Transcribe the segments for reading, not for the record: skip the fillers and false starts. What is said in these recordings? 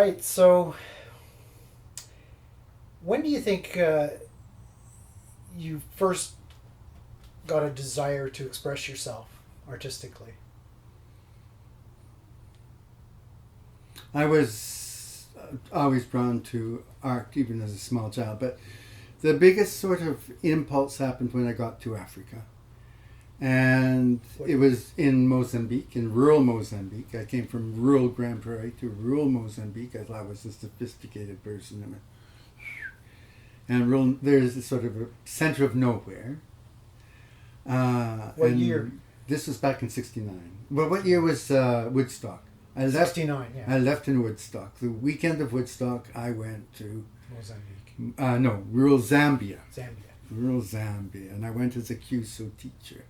right. So, when do you think you first got a desire to express yourself artistically? I was always drawn to art, even as a small child, but the biggest sort of impulse happened when I got to Africa. And it was in Mozambique, in rural Mozambique. I came from rural Grand Prairie to rural Mozambique. I thought I was a sophisticated person. And rural, there's a sort of a center of nowhere. What and year? This was back in '69. Well, what year was Woodstock? I left. 69, yeah. I left in Woodstock. The weekend of Woodstock, I went to Mozambique. no, rural Zambia. Zambia. Rural Zambia, and I went as a QSO teacher.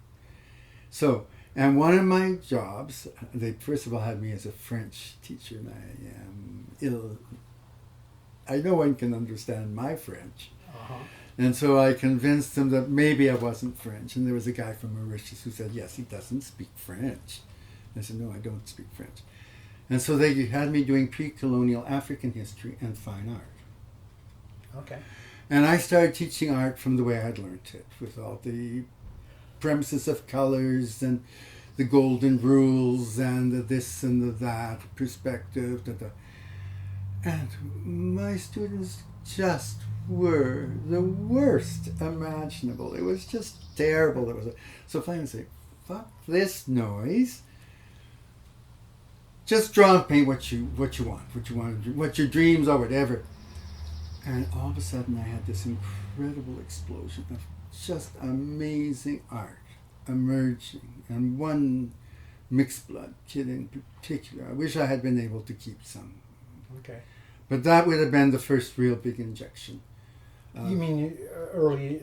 So, and one of my jobs, they first of all had me as a French teacher, and I am ill. I no one can understand my French. Uh-huh. And so I convinced them that maybe I wasn't French. And there was a guy from Mauritius who said, yes, he doesn't speak French. I said, no, I don't speak French. And so they had me doing pre-colonial African history and fine art. Okay. And I started teaching art from the way I had learned it, with all the premises of colors and the golden rules and the this and the that, perspective. And my students just were the worst imaginable. It was just terrible. So finally I say, fuck this noise. Just draw and paint what you want to do, what your dreams are, whatever. And all of a sudden I had this incredible explosion of just amazing art emerging. And one mixed blood kid in particular, I wish I had been able to keep some. Okay. But that would have been the first real big injection. You mean early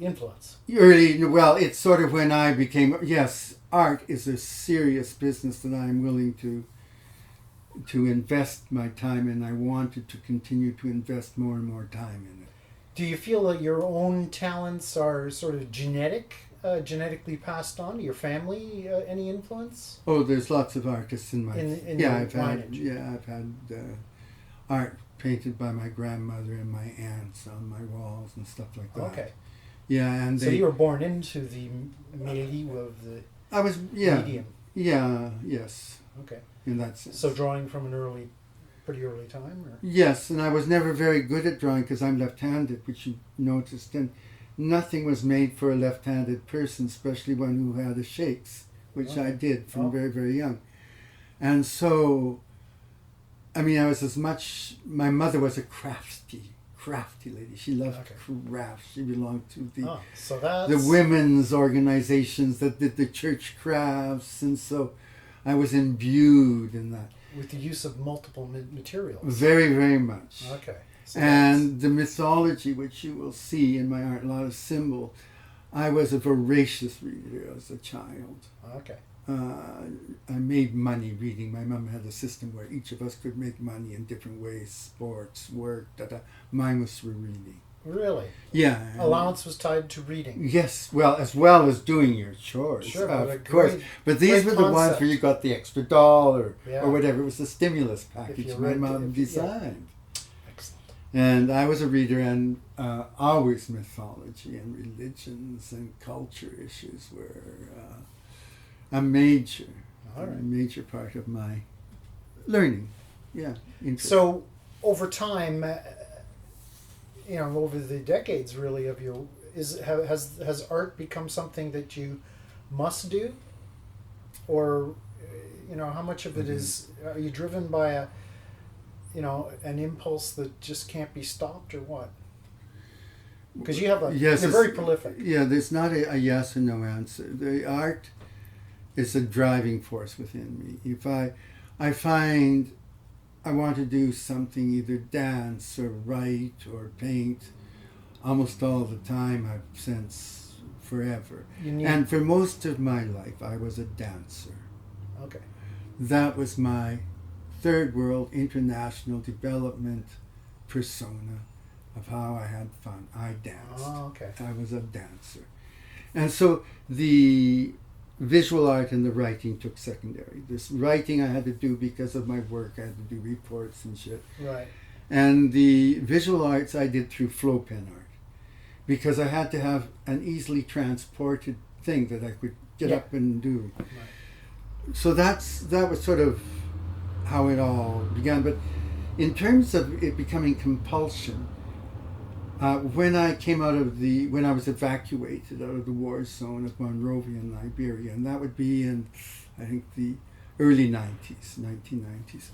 influence? Well, it's sort of when I became, yes, art is a serious business that I'm willing to invest my time in. I wanted to continue to invest more and more time in it. Do you feel that your own talents are sort of genetically passed on to your family? Any influence? Oh, there's lots of artists in my I've had art painted by my grandmother and my aunts on my walls and stuff like that. Okay. Yeah, and so you were born into the milieu of the medium. Yeah, yes. Okay. In that sense. So drawing from pretty early time? Or? Yes, and I was never very good at drawing because I'm left-handed, which you noticed. And nothing was made for a left-handed person, especially one who had the shakes, which I did from very, very young. And so, I mean, I was my mother was a crafty lady. She loved crafts. She belonged to the women's organizations that did the church crafts, and so I was imbued in that. With the use of multiple materials. Very, very much. Okay. So and the mythology, which you will see in my art, a lot of symbol. I was a voracious reader as a child. Okay. I made money reading. My mom had a system where each of us could make money in different ways, sports, work, Mine was through reading. Really? Yeah. Allowance was tied to reading. Yes, as well as doing your chores. Sure, of course. But these were the ones where you got the extra dollar or whatever. It was the stimulus package my mom designed. Excellent. And I was a reader, and always mythology and religions and culture issues were a major part of my learning. Yeah. Interest. So over time, over the decades, really, of your has art become something that you must do, or how much of it is, are you driven by an impulse that just can't be stopped, or what? Because you have you're very prolific. Yeah, there's not a yes or no answer. The art is a driving force within me. If I find I want to do something, either dance or write or paint, almost all the time, since forever. And for most of my life, I was a dancer. Okay. That was my third world international development persona of how I had fun. I danced. Oh, okay. I was a dancer. And so the visual art and the writing took secondary. This writing I had to do because of my work. I had to do reports and shit. Right. And the visual arts I did through flow pen art, because I had to have an easily transported thing that I could get up and do. Right. So that was sort of how it all began. But in terms of it becoming compulsion, when I was evacuated out of the war zone of Monrovia in Liberia, and that would be in, I think, the early 1990s.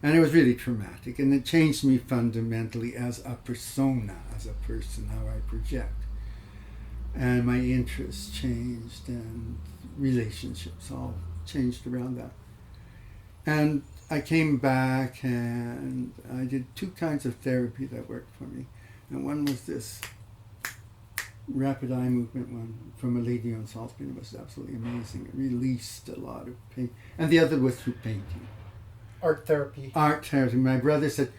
And it was really traumatic, and it changed me fundamentally as a persona, as a person, how I project. And my interests changed, and relationships all changed around that. And I came back, and I did 2 kinds of therapy that worked for me. And one was this rapid eye movement one from a lady on Salisbury. It was absolutely amazing. It released a lot of pain. And the other was through painting. Art therapy. Art therapy. My brother said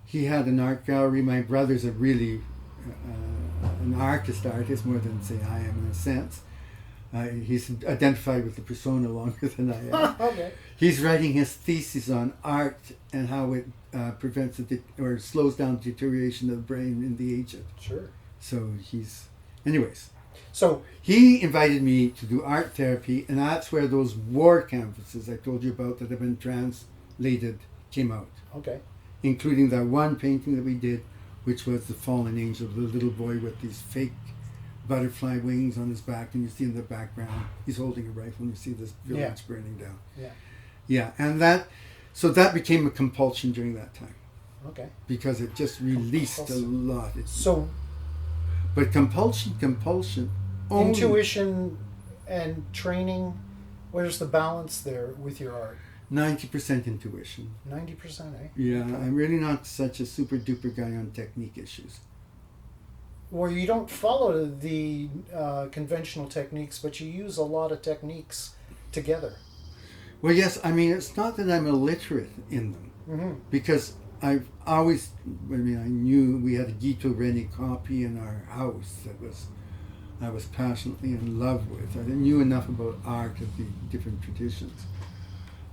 he had an art gallery. My brother's a really an artist more than, say, I am in a sense. He's identified with the persona longer than I am. Okay. He's writing his thesis on art and how it prevents or slows down the deterioration of the brain in the aged. Sure. So anyways. So he invited me to do art therapy, and that's where those war canvases I told you about that have been translated came out. Okay. Including that one painting that we did, which was the fallen angel, the little boy with these fake butterfly wings on his back, and you see in the background he's holding a rifle, and you see this village burning down. Yeah, and that became a compulsion during that time. Okay. Because it just released a lot. But compulsion. Intuition and training. Where's the balance there with your art? 90% intuition. 90%, eh? Yeah, I'm really not such a super duper guy on technique issues. Well, you don't follow the conventional techniques, but you use a lot of techniques together. Well, yes, I mean, it's not that I'm illiterate in them, because I knew we had a Guido Reni copy in our house that I was passionately in love with. I knew enough about art of the different traditions.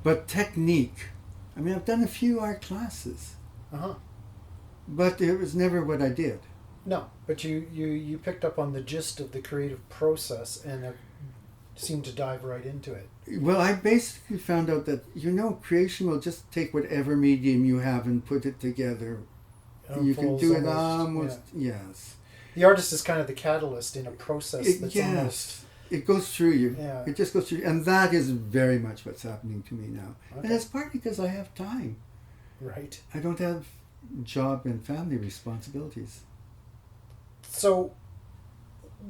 But technique, I mean, I've done a few art classes, but it was never what I did. No, but you picked up on the gist of the creative process and have seemed to dive right into it. Well, I basically found out that, creation will just take whatever medium you have and put it together. You can do it almost, yes. The artist is kind of the catalyst in a process that's almost... It goes through you. Yeah. It just goes through you. And that is very much what's happening to me now. Okay. And it's partly because I have time. Right. I don't have job and family responsibilities. So,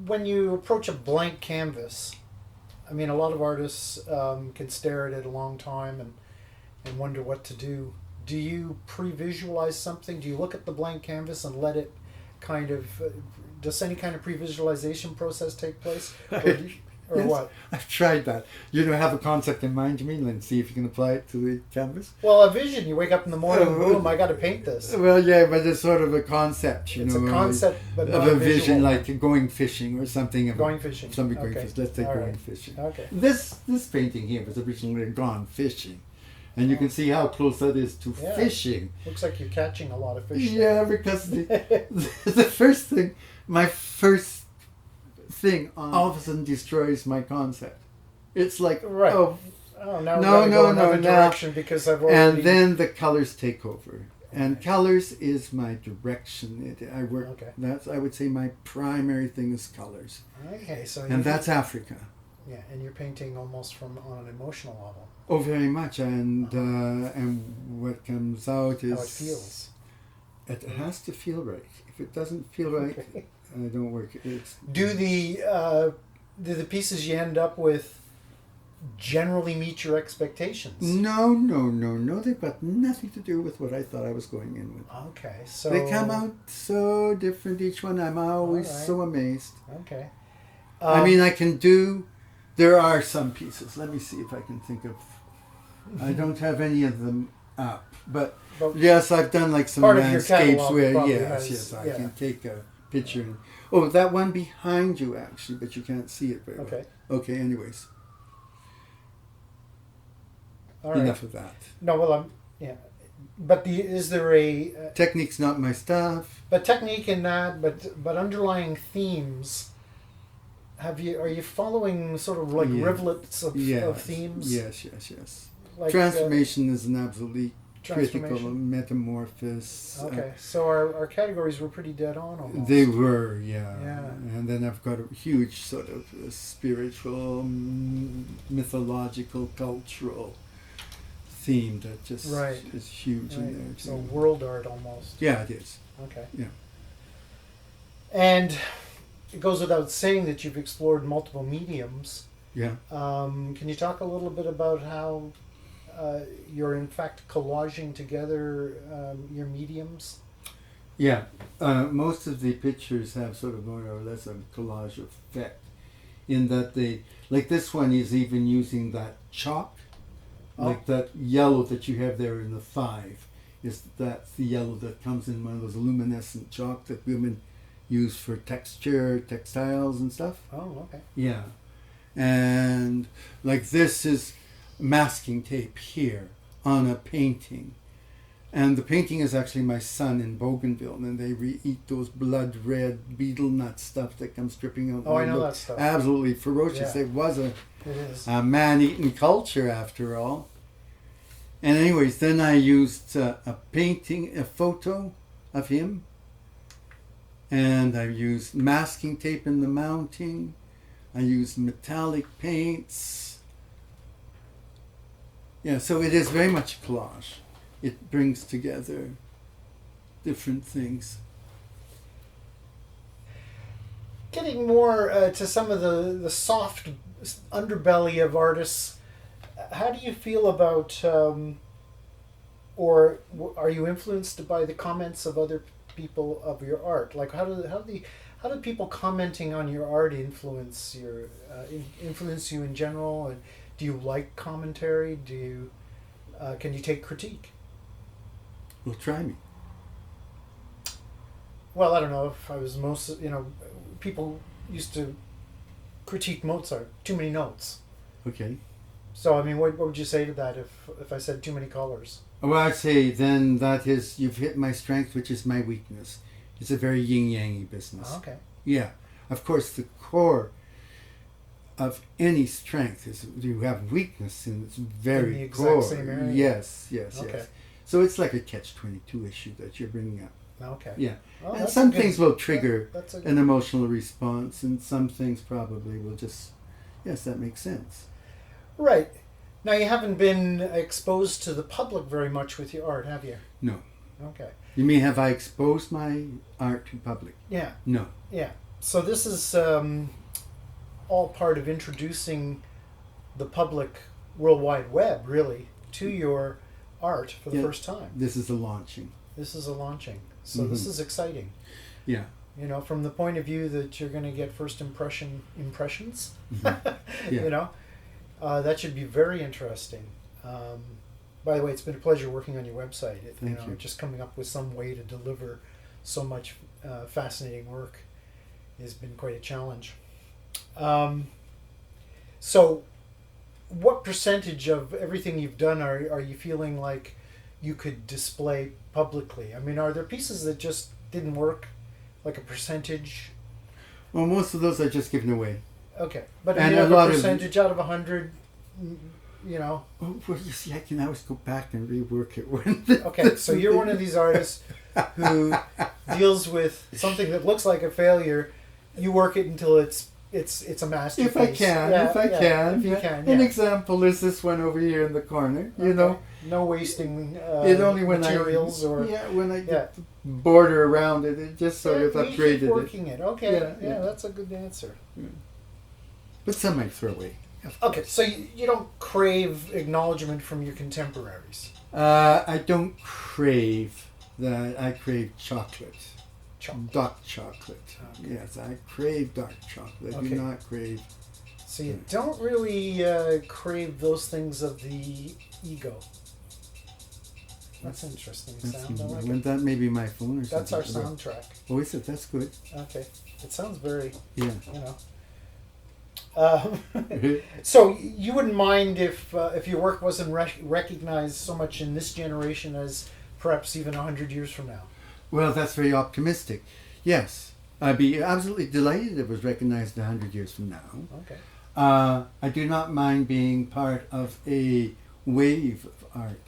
when you approach a blank canvas, I mean, a lot of artists can stare at it a long time and wonder what to do. Do you pre-visualize something? Do you look at the blank canvas and let it kind of... does any kind of pre-visualization process take place? Or yes, what? I've tried that. Have a concept in mind, you mean, and see if you can apply it to the canvas? Well, a vision. You wake up in the morning, boom, I got to paint this. Well, yeah, but it's sort of a concept, It's a concept, but not of a visual. vision, like going fishing or something. Going fishing. Somebody going Okay. fishing. Let's say All going right. fishing. Okay. This painting here was originally gone fishing. And you can see how close that is to fishing. Looks like you're catching a lot of fish. Yeah, because the first thing, my first thing all of a sudden destroys my concept. It's like, Right. oh, now no, go another direction because I've already... And then the colors take over. And colors is my direction. I work. Okay. That's, I would say, my primary thing is colors. Okay, so... And that's Africa. Yeah, and you're painting almost on an emotional level. Oh, very much. And what comes out is... How it feels. It has to feel right. If it doesn't feel right, I don't work. Do the pieces you end up with generally meet your expectations? No. They've got nothing to do with what I thought I was going in with. Okay, so... They come out so different, each one. I'm always so amazed. Okay. I mean, I can do... There are some pieces. Let me see if I can think of... I don't have any of them up. But yes, I've done like some landscapes where, I can take a picture. And, that one behind you, actually, but you can't see it very well. Okay, anyways. All right. Enough of that. No, well, yeah. But is there a Technique's not my stuff. but technique in that, but underlying themes? Are you following sort of like Yeah. rivulets of Yes. themes? Yes. Like, Transformation is an absolutely critical transformation. metamorphosis. Okay, so our categories were pretty dead on almost. They were, yeah. Yeah. And then I've got a huge sort of spiritual, mythological, cultural theme that just Right. is huge in there Right. too. So world art almost. Yeah, it is. Okay. Yeah. And it goes without saying that you've explored multiple mediums. Yeah. Can you talk a little bit about how you're in fact collaging together your mediums? Yeah. Most of the pictures have sort of more or less a collage effect in that like this one is even using that chalk, like that yellow that you have there in the 5. That's the yellow that comes in one of those luminescent chalk that women use for textiles and stuff. Oh, okay. Yeah. And like this is masking tape here on a painting. And the painting is actually my son in Bougainville, and they eat those blood red beetle nut stuff that comes dripping out. Oh, I They know look that stuff. Absolutely ferocious. Yeah. It was It is. a man-eating culture after all. And anyways, then I used a photo of him, and I used masking tape in the mounting. I used metallic paints. Yeah, so it is very much a collage. It brings together different things. Getting more to some of the soft underbelly of artists, how do you feel about, or are you influenced by the comments of other people of your art? Like how do people commenting on your art influence you in general? And do you like commentary? Can you take critique? Well, try me. Well, I don't know if I was people used to critique Mozart, too many notes. Okay. So, I mean, what would you say to that if I said too many colors? Well, I'd say then that is, you've hit my strength, which is my weakness. It's a very yin-yangy business. Oh, okay. Yeah. Of course, the core of any strength is you have weakness in its very In the exact core. same area? Yes. Okay. So it's like a catch-22 issue that you're bringing up. Okay. Yeah. Well, And that's some a good- things will trigger that's a an emotional response, and some things probably will just, yes, that makes sense. Right. Now, you haven't been exposed to the public very much with your art, have you? No. Okay. You mean, have I exposed my art to public? Yeah. No. Yeah. So this is all part of introducing the public World Wide Web, really, to your art for the Yeah. first time. This is the launching. This is a launching. So this is exciting. Yeah. You know, from the point of view that you're going to get first impressions. Yeah. You know, that should be very interesting. By the way, it's been a pleasure working on your website. Thank you. Just coming up with some way to deliver so much fascinating work has been quite a challenge. So, what percentage of everything you've done are you feeling like you could display publicly? I mean, are there pieces that just didn't work, like a percentage? Well, most of those are just given away. Okay, but And you have a lot a of- percentage out of 100, you know. Oh, well, you see, I can always go back and rework it. When Okay, so you're one of these artists who deals with something that looks like a failure. You work it until it's a masterpiece. If I can, Yeah, if I yeah, can. if you Yeah. can. An Yeah. example is this one over here in the corner. You Okay. know, no wasting it only when materials or when I yeah. border around it, it just sort of you upgraded keep it. working it. Okay, Yeah, yeah, yeah. that's a good answer. But some I throw away. Okay, so you don't crave acknowledgement from your contemporaries. I don't crave that. I crave chocolate. Dark chocolate. Okay. Yes, I crave dark chocolate. I Okay. do not crave. So you don't really crave those things of the ego. That's interesting sound. I like it. That may be my phone or That's something. our soundtrack. Oh, is it? That's good. Okay, it sounds very, Yeah. you know. So you wouldn't mind if your work wasn't recognized so much in this generation as perhaps even 100 years from now? Well, that's very optimistic. Yes, I'd be absolutely delighted if it was recognized 100 years from now. Okay. I do not mind being part of a wave of art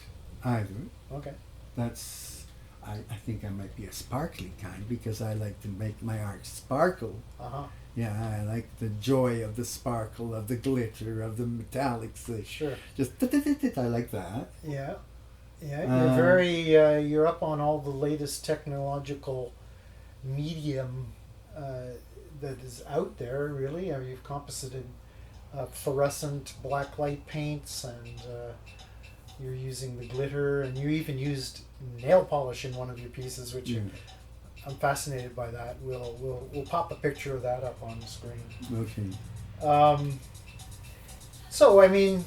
either. Okay. I think I might be a sparkly kind because I like to make my art sparkle. Uh-huh. Yeah, I like the joy of the sparkle, of the glitter, of the metallics. Sure. Just I like that. Yeah. Yeah, you're up on all the latest technological medium that is out there, really. You've composited fluorescent black light paints, and you're using the glitter, and you even used nail polish in one of your pieces, which I'm fascinated by that. We'll pop a picture of that up on the screen. Okay. So, I mean,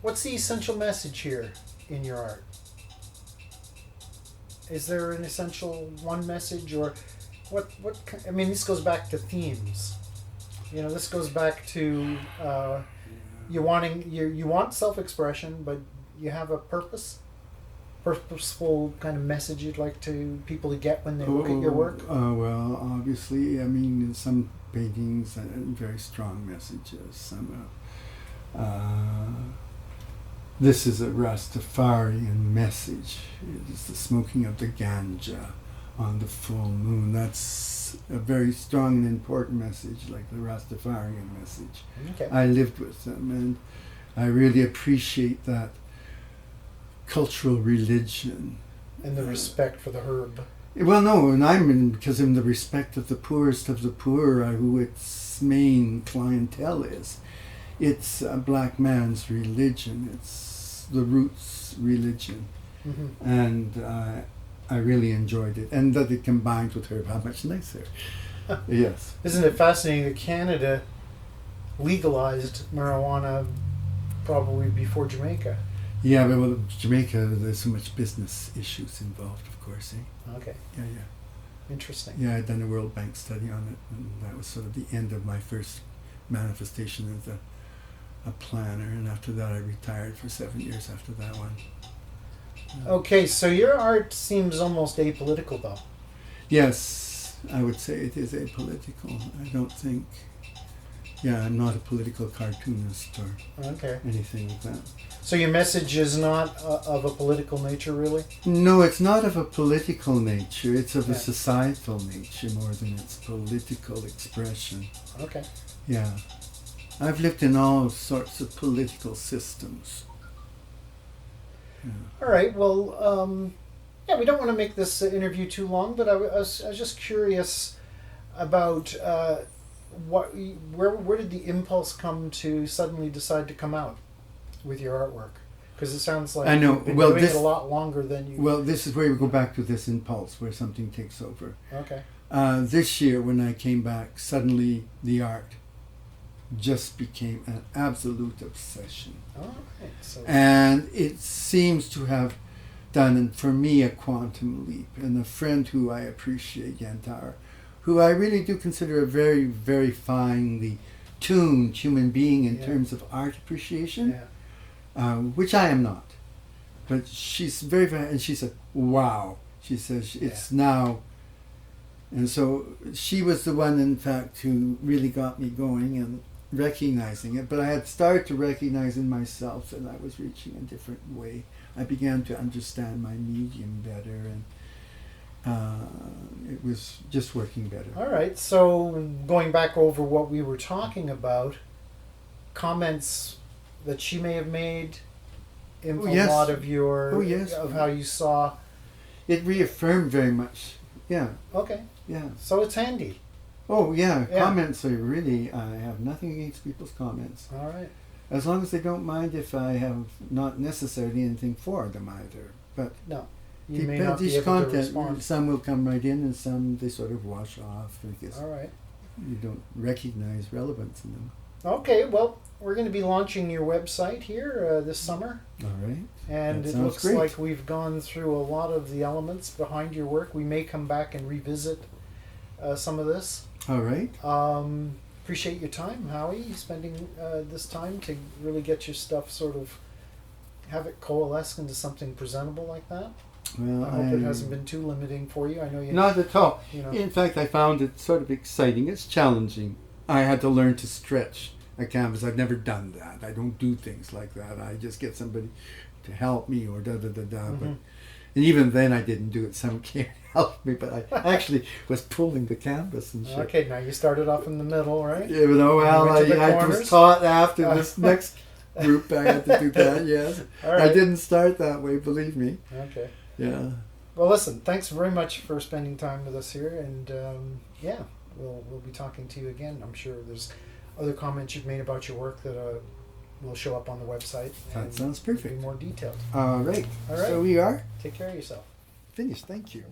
what's the essential message here in your art? Is there an essential one message, or what? I mean, this goes back to themes. You know, this goes back to you want self-expression, but you have a purposeful kind of message you'd like to people to get when they look at your work. Well, obviously, I mean, in some paintings, very strong messages. Some. This is a Rastafarian message. It's the smoking of the ganja on the full moon. That's a very strong and important message, like the Rastafarian message. Okay. I lived with them, and I really appreciate that cultural religion. And the respect for the herb. Well, no, and because I'm the respect of the poorest of the poor, who its main clientele is. It's a black man's religion. It's the roots religion. Mm-hmm. And I really enjoyed it. And that it combined with herb, how much nicer. Yes. Isn't it fascinating that Canada legalized marijuana probably before Jamaica? Yeah, but well, Jamaica, there's so much business issues involved, of course. Okay. Yeah. Interesting. Yeah, I'd done a World Bank study on it, and that was sort of the end of my first manifestation as a planner, and after that I retired for 7 years after that one. Okay, so your art seems almost apolitical, though. Yes, I would say it is apolitical. I don't think, I'm not a political cartoonist or anything like that. So your message is not of a political nature, really? No, it's not of a political nature. It's of a societal nature more than its political expression. Okay. Yeah. I've lived in all sorts of political systems. Yeah. All right. Well, we don't want to make this interview too long, but I was just curious about where did the impulse come to suddenly decide to come out with your artwork? Because it sounds like you've been doing it a lot longer than you. Well, this is where we go back to this impulse, where something takes over. Okay. This year, when I came back, suddenly the art just became an absolute obsession. All right. And it seems to have done, for me, a quantum leap. And a friend who I appreciate, Yantar, who I really do consider a very, very finely tuned human being in terms of art appreciation, which I am not. But she's very, very, and she said, wow. She says, it's now. And so she was the one, in fact, who really got me going and recognizing it. But I had started to recognize in myself that I was reaching a different way. I began to understand my medium better, and it was just working better. All right. So going back over what we were talking about, comments that she may have made in a lot of your of how you saw. It reaffirmed very much. Yeah. Okay. Yeah. So it's handy. Oh yeah, comments are really, I have nothing against people's comments. All right. As long as they don't mind if I have not necessarily anything for them either. But no, you may not be able to respond. Some will come right in and some they sort of wash off because all right. You don't recognize relevance in them. Okay, well, we're going to be launching your website here this summer. All right. And it looks like we've gone through a lot of the elements behind your work. We may come back and revisit some of this. All right. appreciate your time, Howie, spending this time to really get your stuff sort of have it coalesce into something presentable like that. Well, I hope it hasn't been too limiting for you. I know you. Not at all. You know. In fact, I found it sort of exciting. It's challenging. I had to learn to stretch a canvas. I've never done that. I don't do things like that. I just get somebody to help me or da-da-da-da. But, and even then I didn't do it. Someone came to help me, but I actually was pulling the canvas and shit. Okay, now you started off in the middle, right? Yeah, well, I was corners? taught after this next group I had to do that, yes. All right. I didn't start that way, believe me. Okay. Yeah. Well, listen, thanks very much for spending time with us here, and yeah, we'll be talking to you again. I'm sure there's other comments you've made about your work that will show up on the website. That sounds perfect. Be more detailed. All right. All right. So we are Take care of yourself. finished. Thank you.